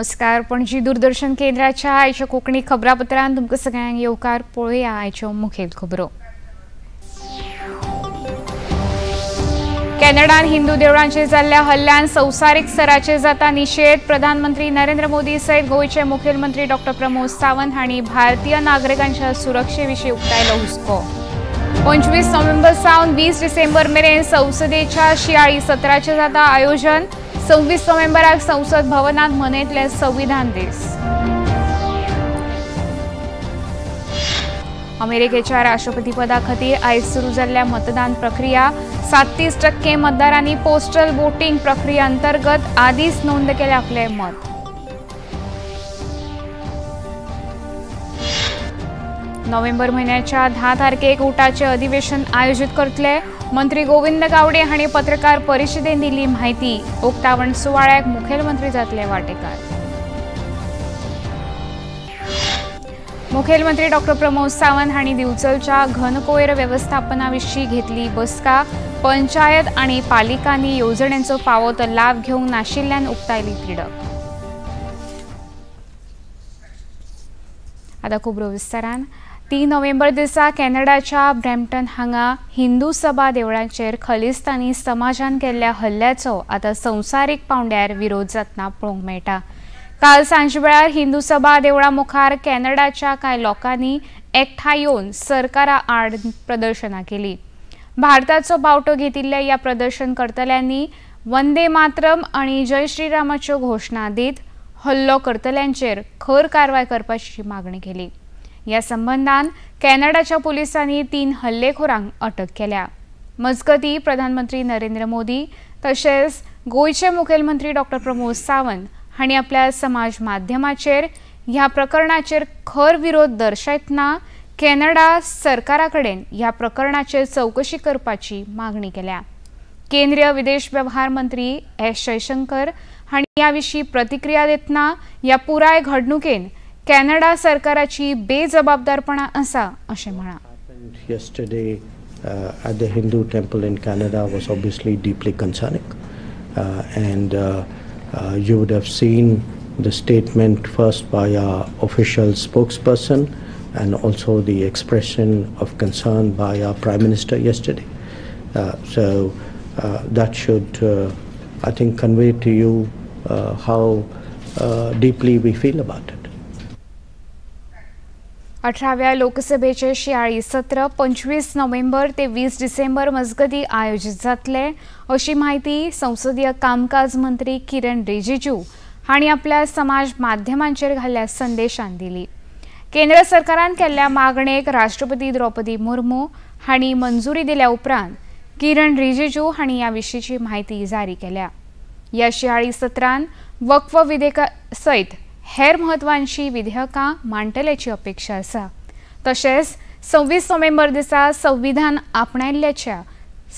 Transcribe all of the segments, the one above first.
नमस्कार. पणजी दूरदर्शन केंद्राच्या आयच्या कोंकणी खबरापत्रांत तुमकां सगळ्यांक येवकार. पळोवया आयच्यो मुखेल खबरो. कॅनडान हिंदू देवळांचेर जाल्ल्या हल्ल्यान संवसारीक स्तराचेर जाता निशेध. प्रधानमंत्री नरेंद्र मोदी सयत गोंयचे मुखेलमंत्री डॉ. प्रमोद सावंत हांणी भारतीय नागरिकांच्या सुरक्षेविशीं उक्तायलो हुस्को. 25 नोव्हेंबर सावन 20 डिसेंबर मेरेन संसदेच्या शियाळी सत्राचें जाता आयोजन. 26 नोव्हेंबराक संसद भवनांत मनयतले संविधान दीस. अमेरिकेच्या राष्ट्रपती पदा खातीर आयज सुरू जाल्ल्या मतदान प्रक्रिया. 37% मतदारांनी पोस्टल वोटिंग प्रक्रिया अंतर्गत आदींच नोंद केले आपले मत. नोव्हेंबर म्हयन्याच्या 10 तारखेक उटाचे अधिवेशन आयोजित करतले. मंत्री गोविंद गावडे हांणी पत्रकार परिशदेंत दिली म्हायती. उक्तावण सुवाळ्याक मुखेलमंत्री जातले वांटेकार. मुखेलमंत्री डॉ. प्रमोद सावंत हांणी दिवचलच्या घनकोयर वेवस्थापना विशीं घेतली बसका. पंचायत आनी पालिकांनी येवजण्यांचो फावो तो लाव घेवंक नाशिल्ल्यान उक्तायली तिडक. आतां खबरो विस्तारान. 3 नोव्हेंबर दिसा कॅनडाच्या ब्रॅम्पटन हांगा हिंदू सभा देवळांचेर खलिस्तानी समाजान केल्ल्या हल्ल्याचो आतां संवसारीक पांवड्यार विरोध जातना पळोवंक मेळटा. काल सांजवेळार हिंदू सभा देवळा मुखार कॅनडाच्या कांय लोकांनी एकठांय येवन सरकारा आड प्रदर्शनां केली. भारताचो बावटो घेतिल्ल्या ह्या प्रदर्शनकर्त्यांनी वंदे मातरम आनी जय श्रीरामाच्यो घोशणा दीत हल्लो करतल्यांचेर खर कारवाय करपाची मागणी केली. ह्या संबंधान कॅनडाच्या पुलिसांनी 3 हल्लेखोरांक अटक केल्या. मजगतीं प्रधानमंत्री नरेंद्र मोदी तशेंच गोंयचे मुखेलमंत्री डॉ. प्रमोद सावंत हांणी आपल्या समाज माध्यमाचेर ह्या प्रकरणाचेर खर विरोध दर्शयतना कॅनडा सरकारा कडेन ह्या प्रकरणाचेर चवकशी करपाची मागणी केल्या. केंद्रीय विदेश वेव्हार मंत्री एस जयशंकर हांणी ह्या विशीं प्रतिक्रिया दितना ह्या पुराय घडणुकेन कॅनडा सरकाराची बेजबाबदारपणां आसा अशें म्हळां. Yesterday at the Hindu temple in Canada was obviously deeply concerning, and you would have seen the statement first by our official spokesperson and also the expression of concern by our Prime Minister yesterday. So that should, I think, convey to you how deeply we feel about it. 18व्या लोकसभेचे शियाळी सत्र 25 November ते 20 डिसेंबर मजगती आयोजित जातले अशी माहिती संसदीय कामकाज मंत्री किरण रिजिजू हांणी आपल्या समाज माध्यमांचेर घाल्ल्या संदेशांत दिली. केंद्र सरकारान केल्ल्या मागणेक राष्ट्रपती द्रौपदी मुर्मू हांणी मंजुरी दिल्या उपरांत किरण रिजिजू हांणी ह्या विशींची माहिती जारी केल्या. ह्या शियाळी सत्रांत वक्फ विधेयका सयत हेर म्हत्वाची विधेयकां मांडटल्याची अपेक्षा आसा. तशेंच 26 नोव्हेंबर दिसा संविधान आपणायल्ल्याच्या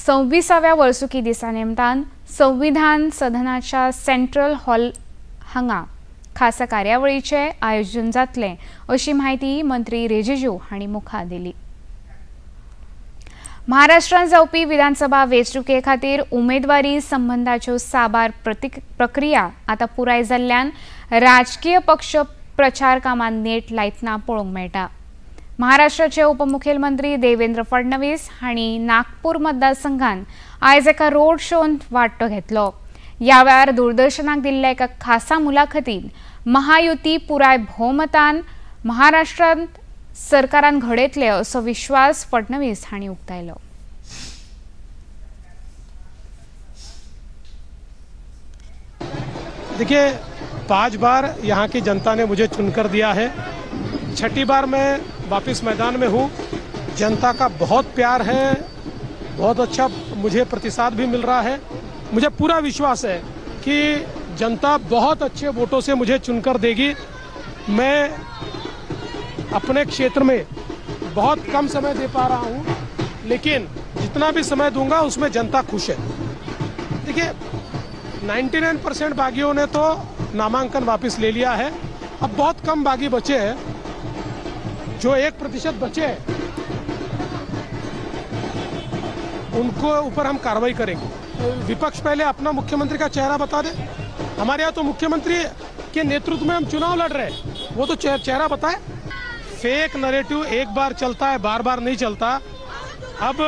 26व्या वर्सुकी दिसा निमतान संविधान सदनाच्या सेंट्रल हॉल हांगा खासा कार्यावळीचें आयोजन जातलें अशी माहिती मंत्री रिजिजू हांणी मुखार दिली. महाराष्ट्रांत जावपी विधानसभा वेंचणुके खातीर उमेदवारी संबंधाच्यो साबार प्रक्रिया आतां पुराय जाल्ल्यान राजकीय पक्ष प्रचार कामांत नेट लायतना पळोवंक मेळटा. महाराष्ट्राचे उपमुखेलमंत्री देवेंद्र फडणवीस हांणी नागपूर मतदारसंघांत आयज एका रोड शोंत वांटो घेतलो. ह्या वेळार दूरदर्शनाक दिल्ल्या एका खासा मुलाखतींत महायुती पुराय भोवमतान महाराष्ट्रांत सरकारान घडयतले असो विश्वास फडणवीस हांणी उक्तायलो. देखिए, 5 बार यहाँ की जनता ने मुझे चुनकर दिया है. 6ठी बार मैं वापस मैदान में हूँ. जनता का बहुत प्यार है, बहुत अच्छा मुझे प्रतिसाद भी मिल रहा है. मुझे पूरा विश्वास है कि जनता बहुत अच्छे वोटों से मुझे चुनकर देगी. मैं अपने क्षेत्र में बहुत कम समय दे पा रहा हूँ, लेकिन जितना भी समय दूंगा उसमें जनता खुश है. देखिए, 99% बागियों ने तो नामांकन वापस ले लिया है. अब बहुत कम बागी बचे हैं. जो 1% बचे हैं उनको ऊपर हम कार्रवाई करेंगे. विपक्ष पहले अपना मुख्यमंत्री का चेहरा बता दे. हमारे यहाँ तो मुख्यमंत्री के नेतृत्व में हम चुनाव लड़ रहे हैं, वो तो चेहरा बताए। फेक नैरेटिव एक बार चलता है, बार बार नहीं चलता। अब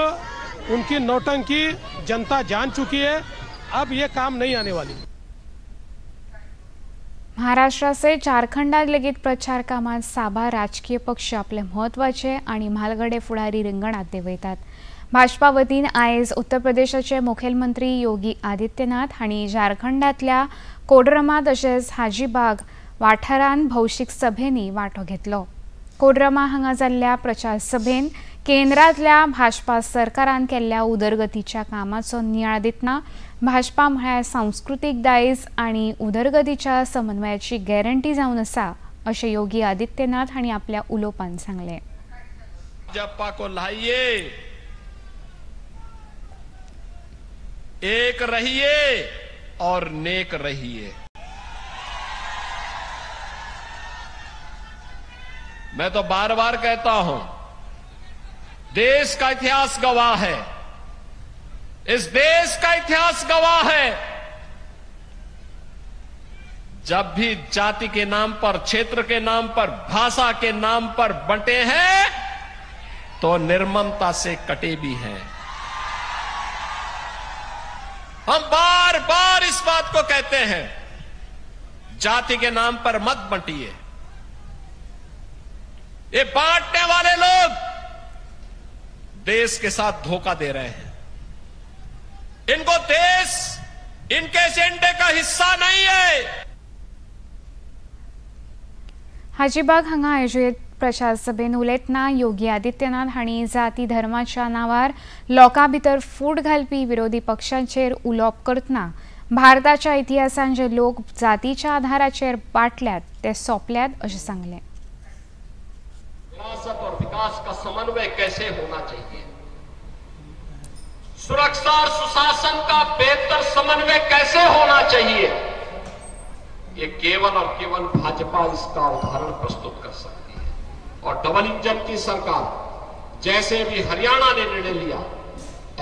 उनकी नौटंकी जनता जान चुकी है, अब ये काम नहीं आने वाली। महाराष्ट्राचे झारखंडात लेगीत प्रचार कामात साबा राजकीय पक्ष आपले म्हत्वाचे आणि म्हालगडे फुडारी रिंगणात देंवयतात। भाजपा वतीन आयज उत्तर प्रदेशाचे मुखेलमंत्री योगी आदित्यनाथ हांणी झारखंडातल्या कोडरमा तशेंच हाजीबाग वाठारांत भौशीक सभेनी वांटो घेतलो। कोडरमा हांगा जाल्ल्या प्रचार सभेन केंद्रांतल्या भाजपा सरकारान केल्ल्या उदरगतीच्या कामाचो नियाळ दितना भाजपा म्हळ्यार सांस्कृतीक दायज आनी उदरगतीच्या समन्वयाची गॅरंटी जावन आसा अशें योगी आदित्यनाथ हांणी आपल्या उलोवपांत सांगलें। भाजपा को लाइए, एक रहिए और नेक रहिए। मैं तो बार बार कहता हूं, देश का इतिहास गवाह है, इस देश का इतिहास गवाह है, जब भी जाति के नाम पर, क्षेत्र के नाम पर, भाषा के नाम पर बंटे हैं तो निर्ममता से कटे भी हैं। हम बार बार इस बात को कहते हैं, जाति के नाम पर मत बंटिए। ये बांटने वाले लोग देश के साथ धोखा दे रहे हैं। इनको देश इनके एजेंडे का हिस्सा नहीं है। हाजीबाग हांगा आयोजित प्रचार सभेन उलयतना योगी आदित्यनाथ हांणी जाती धर्माच्या नावार लोकां भितर फूट घालपी विरोधी पक्षांचेर उलोवप करतना भारताच्या इतिहासान जे लोक जातीच्या आधाराचेर बाटल्यात ते सोंपल्यात अशें सांगलें। विरासत और विकास का समन्वय कैसे होना चाहिए, सुरक्षा और सुशासन का बेहतर समन्वय कैसे होना चाहिए, ये केवल और केवल भाजपा इसका उदाहरण प्रस्तुत कर सकती है। और डबल इंजन की सरकार जैसे भी हरियाणा ने निर्णय लिया,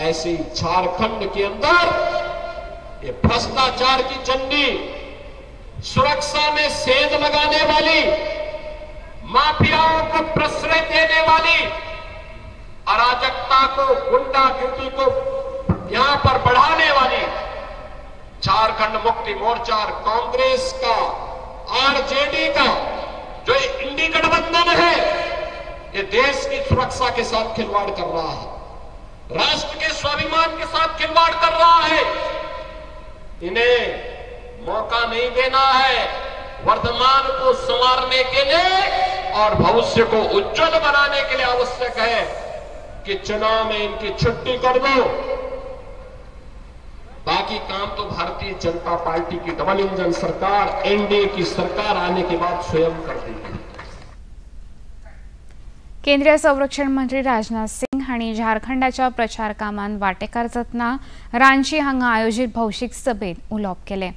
ऐसे ही झारखंड के अंदर ये भ्रष्टाचार की चंडी, सुरक्षा में सेंध लगाने वाली, माफियाओं को प्रश्रय देने वाली, अराजकता को, गुंडागिर्दी को यहां पर बढ़ाने वाली झारखंड मुक्ति मोर्चा और कांग्रेस का, आरजेडी का जो इंडी गठबंधन है, ये देश की सुरक्षा के साथ खिलवाड़ कर रहा है, राष्ट्र के स्वाभिमान के साथ खिलवाड़ कर रहा है। इन्हें मौका नहीं देना है वर्तमान को संवारने के लिए और भविष्य को उज्जवल बनाने के लिए आवश्यक है कि चुनाव में इनकी छुट्टी कर दो। बाकी काम तो भारतीय जनता पार्टी की डबल इंजन सरकार, एनडीए की सरकार आने के बाद स्वयं कर देगी। केंद्रीय संरक्षण मंत्री राजनाथ सिंह हांणी झारखंडाच्या प्रचार कामान वांटेकार जातना रांची हांगा आयोजित भौशीक सभेत उलोवप केलें।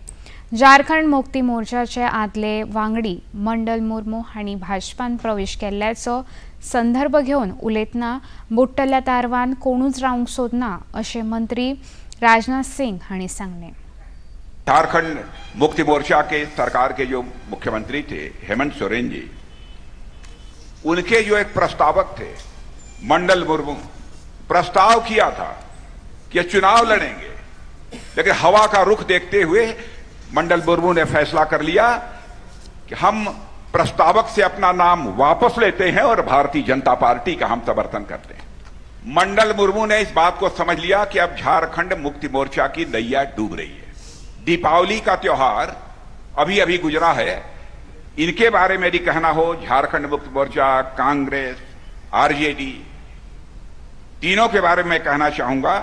झारखंड मुक्ती मोर्चाचे आदले वांगडी मंडल मुर्मू हांणी भाजपान प्रवेश केल्ल्याचो संदर्भ घेवन उलयतना बुट्टल्या तारवान कोणूच रावंक सोदना अशें मंत्री राजनाथ सिंह हांणी सांगलें। झारखंड मुक्ति मोर्चा के सरकार के जो मुख्यमंत्री थे हेमंत सोरेन जी, उनके जो एक प्रस्तावक थे मंडल मुर्मू, प्रस्ताव किया था कि चुनाव लड़ेंगे, लेकिन हवा का रुख देखते हुए मंडल मुर्मू ने फैसला कर लिया कि हम प्रस्तावक से अपना नाम वापस लेते हैं और भारतीय जनता पार्टी का हम समर्थन करते हैं। मंडल मुर्मू ने इस बात को समझ लिया कि अब झारखंड मुक्ति मोर्चा की नैया डूब रही है। दीपावली का त्योहार अभी अभी गुजरा है, इनके बारे में यदि कहना हो, झारखंड मुक्ति मोर्चा, कांग्रेस, आरजेडी, तीनों के बारे में कहना चाहूंगा,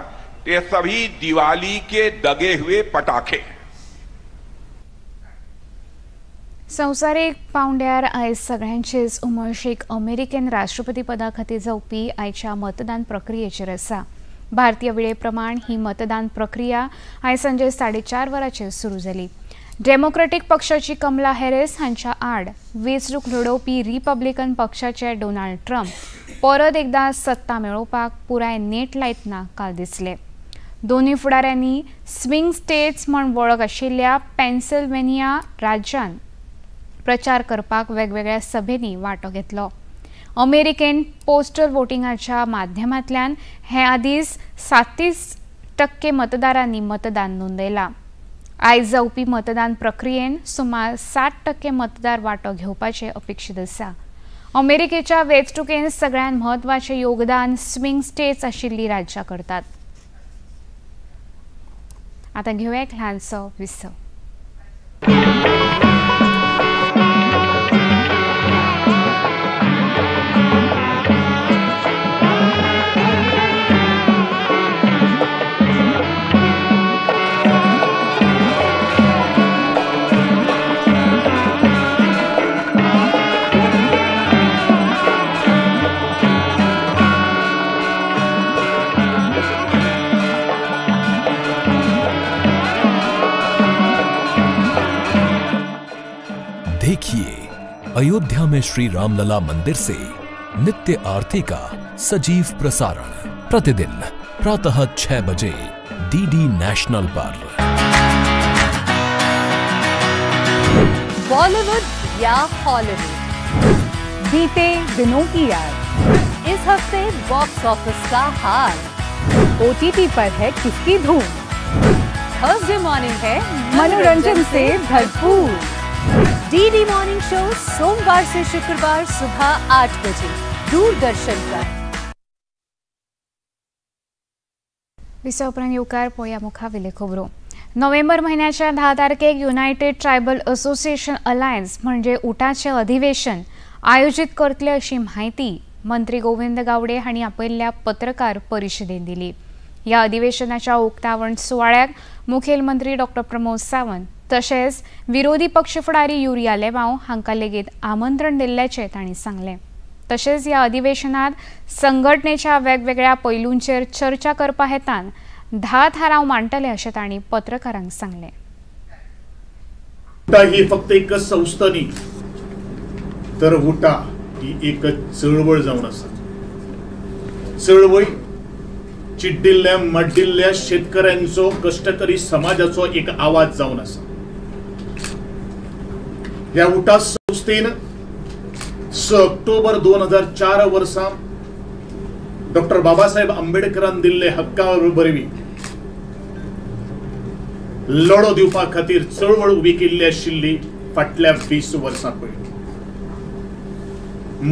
ये सभी दिवाली के दगे हुए पटाखे। संवसारीक पावंड्यार आयज सगळ्यांचीच उमळशीक अमेरिकेन राष्ट्रपती पदा खातीर जावपी आयच्या मतदान प्रक्रियेचेर आसा। भारतीय वेळे प्रमाण ही मतदान प्रक्रिया आयज सांजे 4:30 वरांचेर सुरू जाली। डेमोक्रेटिक पक्षाची कमला हॅरिस हांच्या आड वेंचणूक लढोवपी रिपब्लिकन पक्षाचे डोनाल्ड ट्रम्प परत एकदा सत्ता मेळोवपाक पुराय नेट लायतना काल दिसले। दोन्ही फुडाऱ्यांनी स्विंग स्टेट्स म्हूण वळख आशिल्ल्या पेन्सिल्वेनिया राज्यांत प्रचार करपाक वेगवेगळ्या सभेंनी वांटो घेतलो। अमेरिकेन पोस्टल वोटिंगाच्या माध्यमांतल्यान हे आदीस 37% मतदारांनी मतदान नोंदयला। आयज जावपी मतदान प्रक्रियेन सुमार 60% मतदार वांटो घेवपाचे अपेक्षित आसा। अमेरिकेच्या वेंचणुकेन सगळ्यांत म्हत्वाचें योगदान स्विंग स्टेट्स आशिल्लीं राज्यां करतात। आतां घेवया एक ल्हानसो विसव। देखिए अयोध्या में श्री रामलला मंदिर से नित्य आरती का सजीव प्रसारण प्रतिदिन प्रातः 6 बजे डीडी नेशनल पर। बॉलीवुड या हॉलीवुड, बीते दिनों की याद, इस हफ्ते बॉक्स ऑफिस का हाल, ओटीटी पर है किसकी धूम, थर्सडे मॉर्निंग है मनोरंजन से भरपूर। डीडी मॉर्निंग शो सोमवार से शुक्रवार सुबह 8 बजे दूरदर्शन पर। विसव उपरांत येवकार पळोवया मुखावेल्यो खबरो। नोव्हेंबर म्हयन्याच्या 10 तारखेक युनायटेड ट्रायबल असोसिएशन अलायन्स म्हणजे उटाचें अधिवेशन आयोजीत करतले अशी माहिती मंत्री गोविंद गावडे हांणी आपयल्ल्या पत्रकार परिशदेंत दिली। ह्या अधिवेशनाच्या उक्तावण सुवाळ्याक मुखेलमंत्री डॉ. प्रमोद सावंत तशेंच विरोधी पक्ष फुडारी युरिया लेमाव हांकां लेगीत आमंत्रण दिल्ल्याचें तांणी सांगलें। तशेंच ह्या अधिवेशनात संघटनेच्या वेगवेगळ्या पैलूंचेर चर्चा करपा हेतान 10 थाराव मांडटले अशें तांणी पत्रकारांक सांगलें। उटा ही फक्त एक संस्था न्ही, तर उटा ही एक चळवळ जावन आसा। चळवळ चिड्डिल्ल्या मड्डिल्ल्या शेतकऱ्यांचो कष्टकरी समाजाचो एक आवाज जावन आसा। ह्या उटा संस्थेन 6 ऑक्टोबर 2004 वर्सा डॉ. बाबासाहेब आंबेडकरान दिल्ले हक्का वरवीं लढो दिवपा खातीर चळवळ उबी केल्ली आशिल्ली फाटल्या 20 वर्सां पयलीं।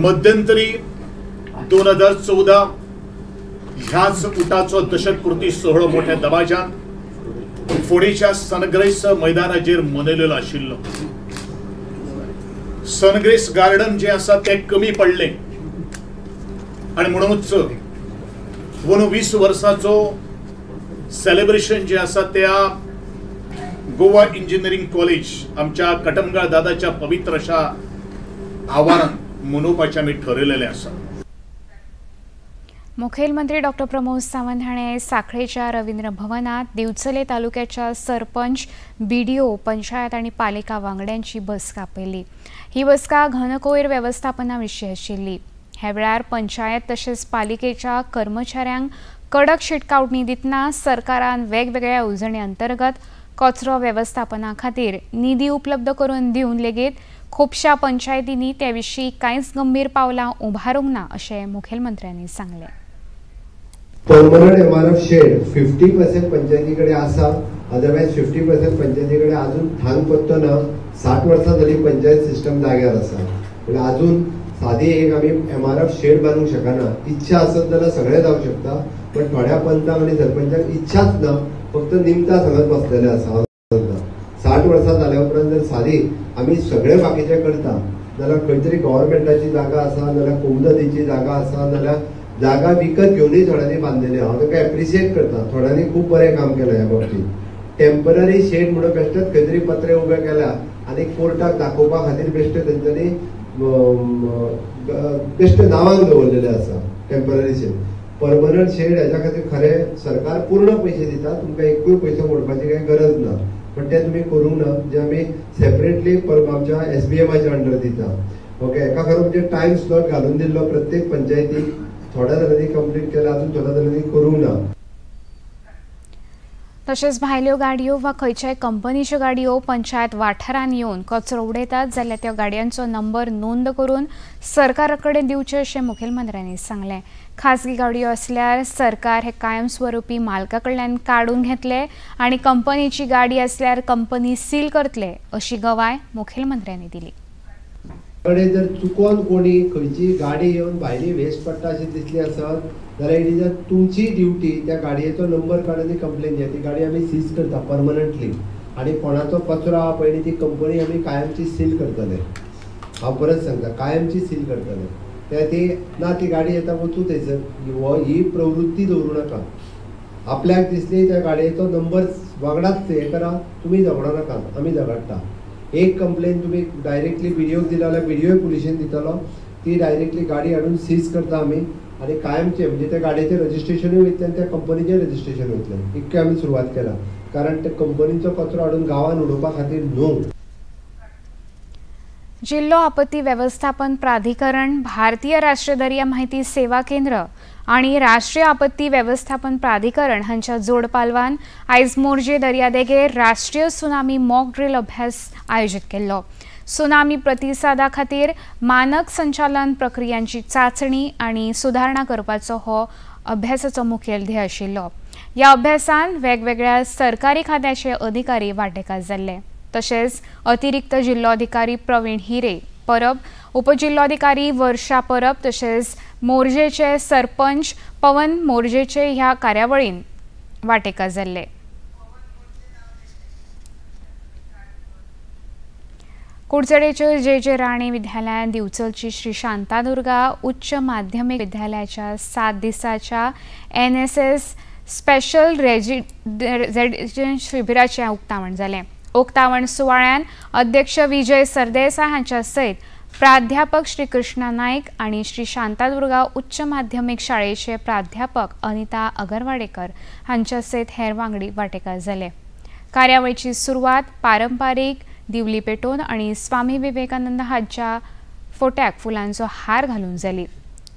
मध्यंतरी 2014 ह्याच उटाचो दशकपूर्ती सोहळो मोठ्या दबाज्यान फोंडेच्या सनग्रेस मैदानाचेर मनयलेलो आशिल्लो। सनग्रेस गार्डन जे आसा ते कमी पडले आणि म्हणूनच 20 वर्साचो सेलिब्रेशन जे आसा त्या गोवा इंजिनियरिंग कॉलेज आमच्या कटमगाळ दादाच्या पवित्र अशा आवारान मनोवपाचे आमी ठरयलेले आसा। मुखेलमंत्री डॉ. प्रमोद सावंत हाणें सांखळेच्या रवींद्र भवनात दिवचले तालुक्याच्या सरपंच, बीडीओ, पंचायत आनी पालिका वांगड्यांची बसका आपयली। ही बसका घनकयर वेवस्थापना विशीं आशिल्ली। ह्या वेळार पंचायत तशेंच पालिकेच्या कर्मचाऱ्यांक कडक शिटकावणी दितना सरकारान वेगवेगळ्या येवजणी अंतर्गत कचरो वेवस्थापना खातीर निधी उपलब्ध करून दिवन लेगीत खुबशा पंचायतींनी त्या विशीं कांयच गंभीर पावलां उबारूंक ना अशें मुखेलमंत्र्यांनी सांगलें। परमनंट एमआरएफ शेड 50% पंचायतीकडे आसा, अदरवायज 50% पंचायतीकडे अजून थांग पत्तो ना। 60 वर्सां जाली पंचायत सिस्टम जाग्यार आसा, पण अजून सादी एक आमी एमआरएफ शेड बांदूंक शकना। इच्छा आसत जाल्यार सगळे जावंक शकता, पण थोड्या पंचांक आनी सरपंचाक इच्छाच ना, फक्त निमतां सांगत बसलेले आसा। 60 वर्सां जाल्या उपरांत जर सादी आमी सगळे बाकीचे करता जाल्यार खंय तरी गव्हर्मेंटाची जागा आसा, नाल्यार कुमदतीची जागा आसा, नाल्यार जागा विकत घेवनय थोड्यांनी बांदलेली। हांव ताका एप्रिशिएट करता, थोड्यांनी खूब बरें काम केलें ह्या बाबतींत। टेम्पररी शेड म्हणून बेश्टेच खंय तरी पत्रे उबे केल्या आनी कोर्टाक दाखोवपा खातीर बेश्टे तेंच्यांनी बेश्टे नांवांक दवरलेले आसा टेम्पररी शेड। परमनंट शेड हेच्या खातीर खरें सरकार पूर्ण पयशे दिता, तुमकां एकूय पयसो मोडपाची कांय गरज ना, पण ते तुमी करूंक ना, जे आमी सेपरेटली आमच्या SBMच्या अंडर दिता। ओके, एका खरो म्हणजे टायम स्लॉट घालून दिल्लो प्रत्येक पंचायतीक, थोड्या जाणांनी कंप्लीट केला, अजून थोड्या जाणांनी करूंक ना। तशेंच भायल्यो गाडयो वा खंयच्याय कंपनीच्यो गाडयो पंचायत वाठारांत येवन कचरो उडयतात जाल्यार त्या गाडयांचो नंबर नोंद करून सरकारा कडेन दिवचे अशें मुखेलमंत्र्यांनी सांगलें. खासगी गाडयो असल्यार सरकार हे कायमस्वरुपी मालका कडल्यान काडून घेतले आनी कंपनीची गाडी असल्यार कंपनी सील करतले अशी गवाय मुखेलमंत्र्यांनी दिली. कडे जर चुकोन कोणी खंयची गाडी येवन भायली वेस्ट पडटा अशी दिसली आसत जाल्यार इट इज तुमची ड्युटी त्या गाडयेचो नंबर काडून कंप्लेन दिया. ती गाडी आमी सीज करता परमनंटली आनी कोणाचो कचरो आहा पळय ती कंपनी आमी कायमची सील करतले. हांव परत सांगता कायमची सील करतले. त्या ती ना ती गाडी येता वचू थंयसर ही प्रवृत्ती दवरूं नाका. आपल्याक दिसली त्या गाडयेचो नंबर वांगडाच हे करा, तुमी झगडो नाकात, आमी झगडटा. एक कंप्लेन तुम्ही डायरेक्टली व्हिडिओ दिला जाल्यार व्हिडिओ पुलिशेन दितलो. ती डायरेक्टली गाडी हाडून सीज करता आमी आनी कायमचे म्हणजे त्या गाडयेचें रजिस्ट्रेशनूय वयतलें आनी त्या कंपनीचें रजिस्ट्रेशन वयतलें. इतकें आमी सुरवात केला कारण त्या कंपनीचो कचरो हाडून गांवांत उडोवपा खातीर न्हू. जिल्लो आपत्ती वेवस्थापन प्राधिकरण, भारतीय राष्ट्रीय दर्या माहिती सेवा केंद्र आणि राष्ट्रीय आपत्ती वेवस्थापन प्राधिकरण हांच्या जोड पालवान आयज मोरजे दर्यादेगेर राष्ट्रीय सुनामी मॉक ड्रिल अभ्यास आयोजीत केल्लो. सुनामी प्रतिसादा खातीर मानक संचालन प्रक्रियांची चाचणी आनी सुधारणा करपाचो हो अभ्यासाचो मुखेल ध्येय आशिल्लो. ह्या अभ्यासान वेगवेगळ्या सरकारी खात्याचे अधिकारी वांटेकार जाल्ले. तशेंच अतिरिक्त जिल्लोधिकारी प्रवीण हिरे परब, उपजिल्लोधिकारी वर्षा परब तशेंच मोरजेचे सरपंच पवन मोरजेचे ह्या कार्यावळीन वांटेकार जाल्ले. कुडचडेच्यो जे राणे विद्यालयात दिवचलची श्री शांतादुर्गा उच्च माध्यमिक विद्यालयाच्या 7 दिसाच्या NSS स्पेशल रेजिडेंट शिबिराचें उक्तावण जालें. उक्तावण सुवाळ्यान अध्यक्ष विजय सरदेसाय हांच्या सयत प्राध्यापक श्री कृष्णा नाईक आणि श्री शांतादुर्गा उच्च माध्यमिक शाळेचे प्राध्यापक अनिता अगरवाडेकर हांच्या सयत हेर वांगडी वांटेकार जाले. कार्यावळीची सुरवात पारंपारीक दिवली पेटोवन आणि स्वामी विवेकानंद हांच्या फोट्याक फुलांचो हार घालून जाली.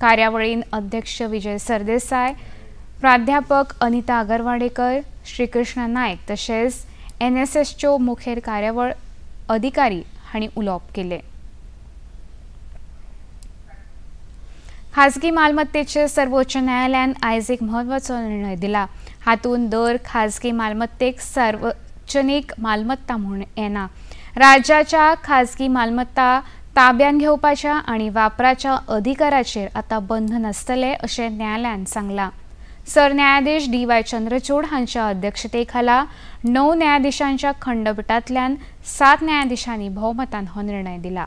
कार्यावळीन अध्यक्ष विजय सरदेसाय, प्राध्यापक अनिता अगरवाडेकर, श्री कृष्णा नाईक तशेंच NSSच्यो मुखेल कार्यावळ अधिकारी हांणी उलोवप केले. खाजगी मालमत्तेचे सर्वोच्च न्यायालयान आयज एक म्हत्वाचो निर्णय दिला. हातून दर खाजगी मालमत्तेक सार्वजनीक मालमत्ता म्हूण येना. राज्याच्या खाजगी मालमत्ता ताब्यान घेवपाच्या आनी वापराच्या अधिकाराचेर आतां बंधन आसतले अशें न्यायालयान सांगलां. सरन्यायाधीश DY चंद्रचूड हांच्या अध्यक्षतेखाला 9 न्यायाधीशांच्या खंडपीठांतल्यान 7 न्यायाधीशांनी भोवमतान हो निर्णय दिला.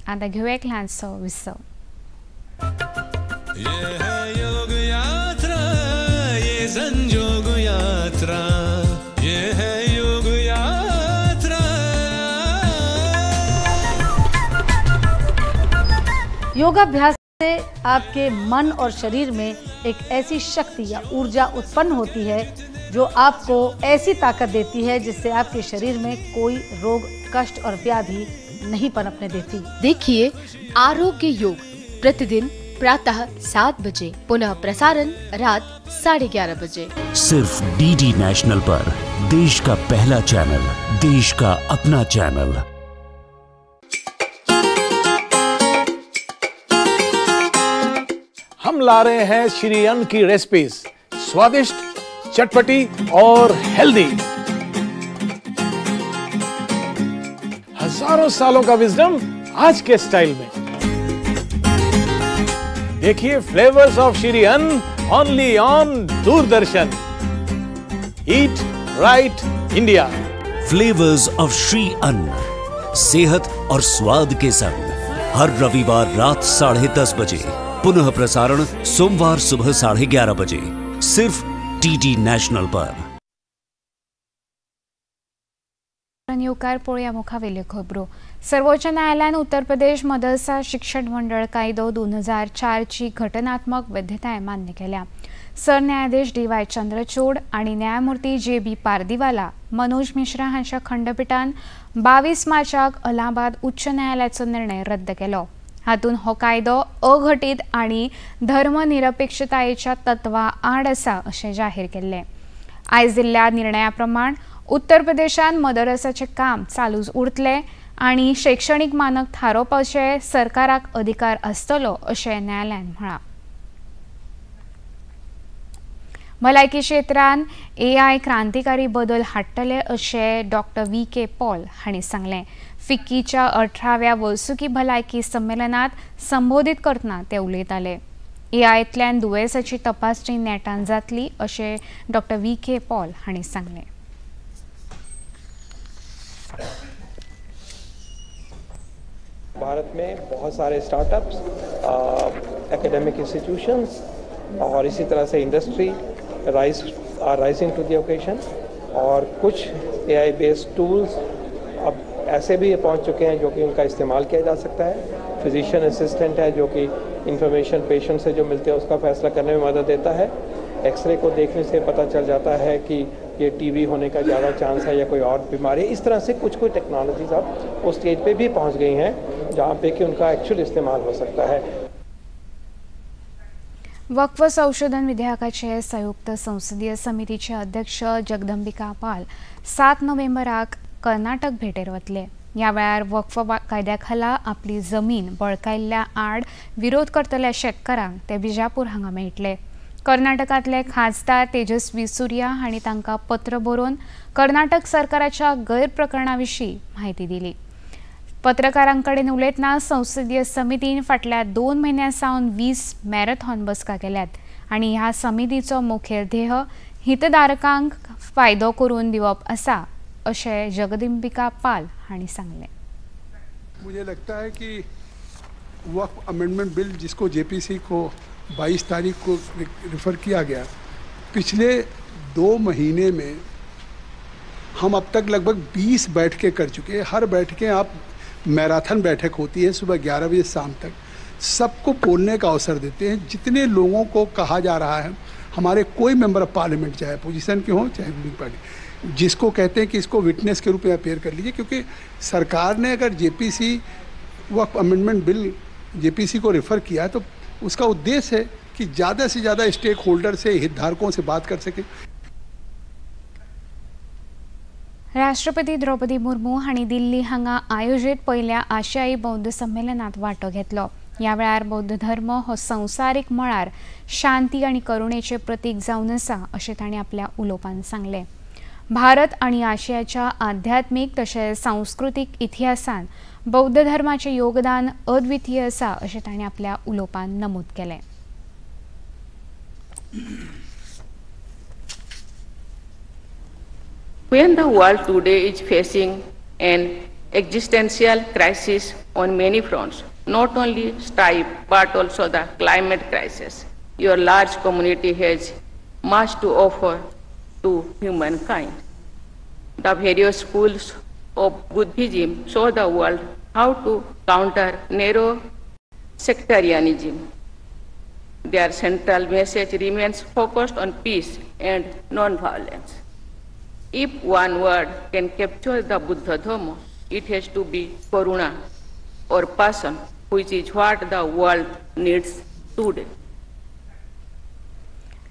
आता घेऊया एक ल्हानसो विसव. योगाभ्यास से आपके मन और शरीर में एक ऐसी शक्ति या ऊर्जा उत्पन्न होती है जो आपको ऐसी ताकत देती है जिससे आपके शरीर में कोई रोग, कष्ट और व्याधि नहीं पनपने देती. देखिए आरोग्य योग प्रतिदिन प्रातः 7 बजे, पुनः प्रसारण रात 11:30 बजे. सिर्फ DD नेशनल पर, देश का पहला चैनल, देश का अपना चैनल. हम ला रहे हैं श्री अन्न की रेसिपीज, स्वादिष्ट, चटपटी और हेल्दी. हजारों सालों का विजडम आज के स्टाइल में. देखिए फ्लेवर्स ऑफ श्री अन्न only on Doordarshan. Eat right India. Flavours of Shri अन्न, सेहत और स्वाद के संग हर रविवार रात 10:30 बजे, पुनः प्रसारण सोमवार सुबह 11:30 बजे, सिर्फ DD नेशनल पर. येवकार पळोवया मुखावेल्यो खबरो. सर्वोच्च न्यायालयान उत्तर प्रदेश मदरसा शिक्षण मंडळ कायदो 2004 ची घटनात्मक वैधताय मान्य केल्या. सरन्यायाधीश DY चंद्रचूड आणि न्यायमूर्ती JB पारदीवाला, मनोज मिश्रा हांच्या खंडपीठान 22 मार्चाक अलाहाबाद उच्च न्यायालयाचो निर्णय रद्द केलो. हातून हो कायदो अघटित आणि धर्मनिरपेक्षतायेच्या तत्वा आड आसा अशें जाहीर केल्लें. आयज दिल्ल्या निर्णया प्रमाण उत्तर प्रदेशात मदरसाचें काम चालूच उरतलें आणि शैक्षणिक मानक थारोवपाचे सरकाराक अधिकार आसतलो अशें न्यायालयान म्हळां. भलायकी क्षेत्रांत AI क्रांतिकारी बदल हाडटले अशें डॉक्टर VK पॉल हांणी सांगलें. फिक्कीच्या 18व्या वर्सुकी भलायकी संमेलनात संबोधित करतना ते उलयताले. AIतल्यान दुयेंसाची तपासणी नेटान जातली अशें डॉक्टर VK पॉल हांणी सांगलें. भारत में बहुत सारे स्टार्टअप्स, एकेडमिक इंस्टीट्यूशंस और इसी तरह से industry rising to the occasion और कुछ AI बेस्ड टूल्स अब ऐसे भी पहुंच चुके हैं जो कि उनका इस्तेमाल किया जा सकता है. फिजिशियन असिस्टेंट है जो कि इंफॉर्मेशन पेशेंट से जो मिलते हैं उसका फैसला करने में मदद देता है. एक्सरे को देखने से पता चल जाता है कि ये TB होने का ज़्यादा चांस है या कोई और बीमारी. इस तरह से कुछ टेक्नोलॉजीज अब उस स्टेज पे भी पहुंच गई हैं जहाँ पे कि उनका एक्चुअल इस्तेमाल हो सकता है. वक्फ संशोधन विधेयकाचे संयुक्त संसदीय समितीचे अध्यक्ष जगदंबिका पाल 7 नोव्हेंबराक कर्नाटक भेटेर वतले. ह्या वेळार वक्फ कायद्याखाला आपली जमीन बळकायल्ल्या आड विरोध करतल्या शेतकारांक ते बिजापूर हांगा मेळटले. कर्नाटकांतले खासदार तेजस्वी सूर्या हांणी तांकां पत्र बरोवन कर्नाटक सरकाराच्या गैरप्रकरणा विशीं म्हायती दिली. पत्रकारांकडेन उलयतना संसदीय समितीन फाटल्या 2 म्हयन्यां सावन 20 मॅरेथॉन बसका केल्यात आनी ह्या समितीचो मुखेल ध्येय हितधारकांक फायदो करून दिवप आसा अशें जगदंबिका पाल हांणी सांगलें. मुझे लगता है कि वक्फ अमेंडमेंट बिल जिसको JPC को 22 तारीख को रेफर किया गया, पिछले 2 महीने में हम अब तक लगभग 20 बैठकें कर चुके हैं. हर बैठकें आप मैराथन बैठक होती है सुबह 11 बजे शाम तक. सबको बोलने का अवसर देते हैं. जितने लोगों को कहा जा रहा है, हमारे कोई मेंबर ऑफ पार्लियामेंट चाहे अपोजिशन के हों चाहे रूलिंग पार्टी, जिसको कहते हैं कि इसको विटनेस के रूप में अपेयर कर लीजिए, क्योंकि सरकार ने अगर JPC वक्फ अमेंडमेंट बिल JPC को रेफर किया तो उसका उद्देश्य है कि ज़्यादा से ज़्यादा स्टेक होल्डर से, हितधारकों से बात कर सके. राष्ट्रपती द्रौपदी मुर्मू हांणी दिल्ली हांगा आयोजित पहिल्या आशियाई बौद्ध संमेलनात वांटो घेतलो. ह्या वेळार बौद्ध धर्म हो संवसारीक मळार शांती आनी करुणेचें प्रतीक जावन आसा अशें तांणी आपल्या उलोवपांत सांगलें. भारत आनी आशियाच्या आध्यात्मीक तशेंच सांस्कृतीक इतिहासान बौद्ध धर्माचें योगदान अद्वितीय आसा अशें तांणी आपल्या उलोवपांत नमूद केलें. When the world today is facing an existential crisis on many fronts, not only strife but also the climate crisis, your large community has much to offer to humankind. The various schools of Buddhism show the world how to counter narrow sectarianism. Their central message remains focused on peace and non-violence. If one word can capture the Buddha Dhamma, it has to be Karuna or passion, which is what the world needs today.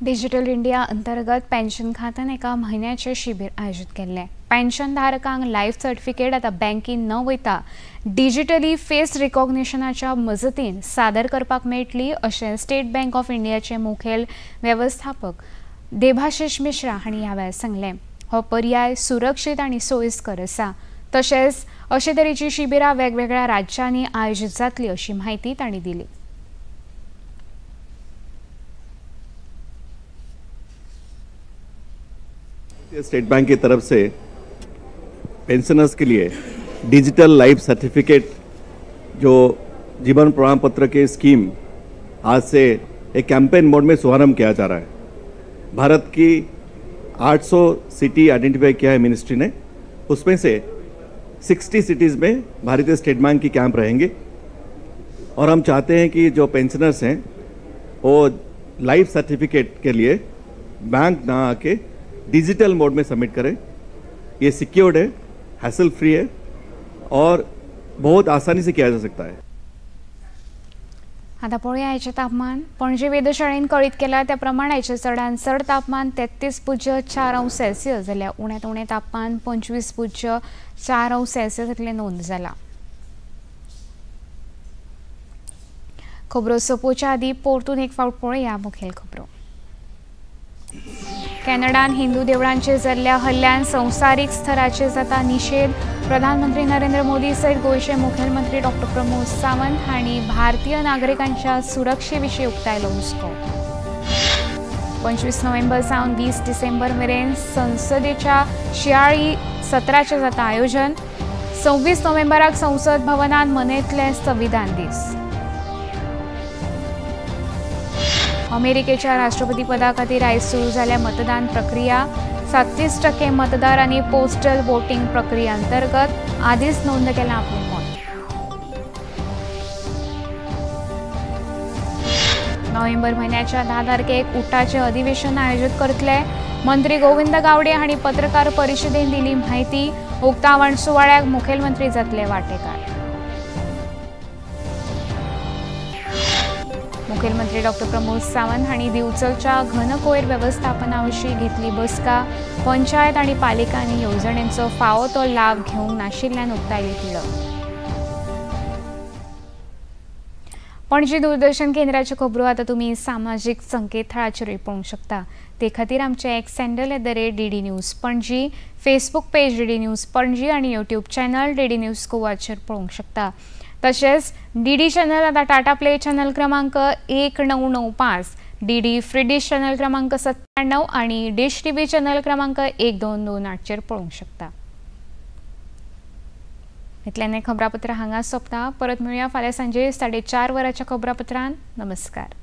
Digital India अंतर्गत pension खात्यान एका म्हयन्याचे शिबीर आयोजित केल्लें. Pension धारकांक life certificate आतां बँकेन न वयता डिजिटली फेस रिकॉग्निशनाच्या मजतीन सादर करपाक मेळटली अशें स्टेट बँक ऑफ इंडियाचे मुखेल वेवस्थापक देभाशीष मिश्रा हांणी ह्या वेळार सांगलें. हो पर्याय सुरक्षीत आनी सोयीस्कर आसा. तशेंच अशे तरेची शिबिरां वेगवेगळ्या राज्यांनी आयोजीत जातली अशी माहिती तांणी दिली. स्टेट बैंक की तरफ से पेंशनर्स के लिए डिजिटल लाइफ सर्टिफिकेट जो जीवन प्रमाण पत्र के स्कीम आज से एक कैंपेन मोड में शुभारंभ किया जा रहा है. भारत की 800 सिटी आइडेंटिफाई किया है मिनिस्ट्री ने. उसमें से 60 सिटीज़ में भारतीय स्टेट बैंक की कैंप रहेंगे और हम चाहते हैं कि जो पेंशनर्स हैं वो लाइफ सर्टिफिकेट के लिए बैंक ना आके डिजिटल मोड में सबमिट करें. ये सिक्योर्ड है, हैसल फ्री है और बहुत आसानी से किया जा सकता है. आता पळोवया आयचें तापमान. पणजे वेधशाळेन कळीत केला त्या प्रमाण आयचें चडांत चड तापमान 33.4 अंश सेल्सियस जाल्यार उण्यांत उणें तापमान 25.4 अंश सेल्सियस इतलें नोंद जाला. खबरो सोंपोवच्या आदीं परतून एक फावट पळोवया मुखेल खबरो. कॅनडान हिंदू देवळांचेर जाल्ल्या हल्ल्यान संवसारीक स्तराचेर जाता निशेध. प्रधानमंत्री नरेंद्र मोदी सयत गोंयचे मुखेलमंत्री डॉ. प्रमोद सावंत हांणी भारतीय नागरिकांच्या सुरक्षे विशीं उक्तायलो हुस्को. 25 नोव्हेंबर सावन 20 डिसेंबर मेरेन संसदेच्या शियाळी सत्राचें जाता आयोजन. 26 नोव्हेंबराक संसद भवनांत मनयतले संविधान दीस. अमेरिकेच्या राष्ट्रपती पदा खातीर आयज सुरू जाल्या मतदान प्रक्रिया. 37% मतदारांनी पोस्टल वोटिंग प्रक्रिये अंतर्गत आदींच नोंद केलां आपलें मत. नोव्हेंबर म्हयन्याच्या 10 तारखेक उटाचें अधिवेशन आयोजीत करतले. मंत्री गोविंद गावडे हांणी पत्रकार परिशदेंत दिली म्हायती. उक्तावण सुवाळ्याक मुखेलमंत्री जातले वांटेकार. मुखेलमंत्री डॉ. प्रमोद सावंत हांणी दिवचलच्या घन कोयर वेवस्थापना विशीं घेतली बसका. पंचायत आनी पालिकांनी येवजणेचो फावो तो लाभ घेवंक नाशिल्ल्यान उक्तायली तिडक. पणजी दूरदर्शन केंद्राच्यो खबरो आतां तुमी सामाजीक संकेतथळाचेरूय पळोवंक शकता. ते खातीर आमचें x handle @DD news Panaji, Facebook page DD news Panaji आनी यूट्यूब चॅनल DD न्यूज गोवाचेर पळोवंक शकता. तशेंच DD चॅनल आतां टाटा प्ले चॅनल क्रमांक 1995, DD फ्री डिश चॅनल क्रमांक 97 आनी डिश TV चॅनल क्रमांक 1228चेर पळोवंक शकता. इतल्यान खबरापत्र हांगा सोंपता. परत मेळुया फाल्यां सांजे 4:30 वरांच्या खबरापत्रांत. नमस्कार.